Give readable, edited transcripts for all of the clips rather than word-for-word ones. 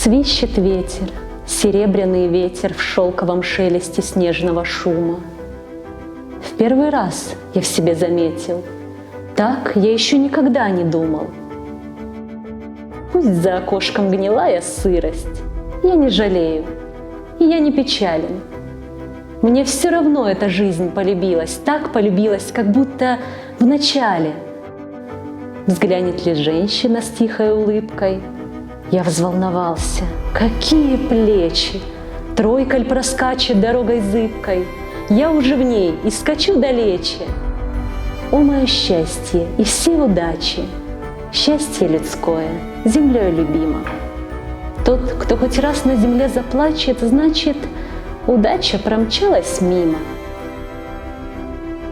Свищет ветер, серебряный ветер в шелковом шелесте снежного шума. В первый раз я в себе заметил, так я еще никогда не думал. Пусть за окошком гнилая сырость, я не жалею, и я не печален. Мне все равно эта жизнь полюбилась, так полюбилась, как будто в начале. Взглянет ли женщина с тихой улыбкой? Я взволновался. Какие плечи! Тройкаль проскачет дорогой зыбкой. Я уже в ней и скачу далече. О, мое счастье и все удачи! Счастье людское, землей любимо. Тот, кто хоть раз на земле заплачет, значит, удача промчалась мимо.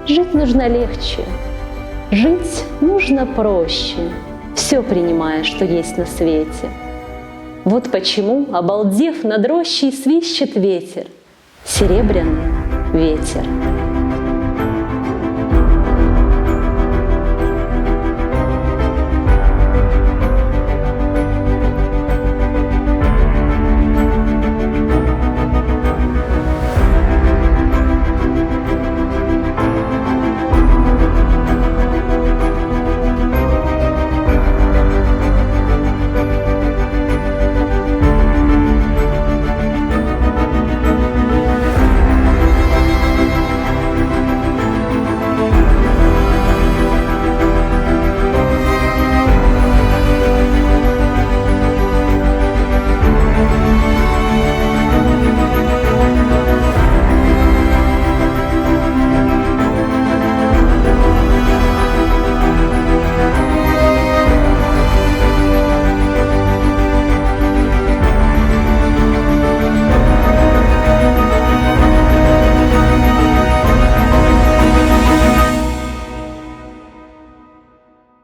Жить нужно легче, жить нужно проще, все принимая, что есть на свете. Вот почему, обалдев над рощей, свищет ветер, серебряный ветер.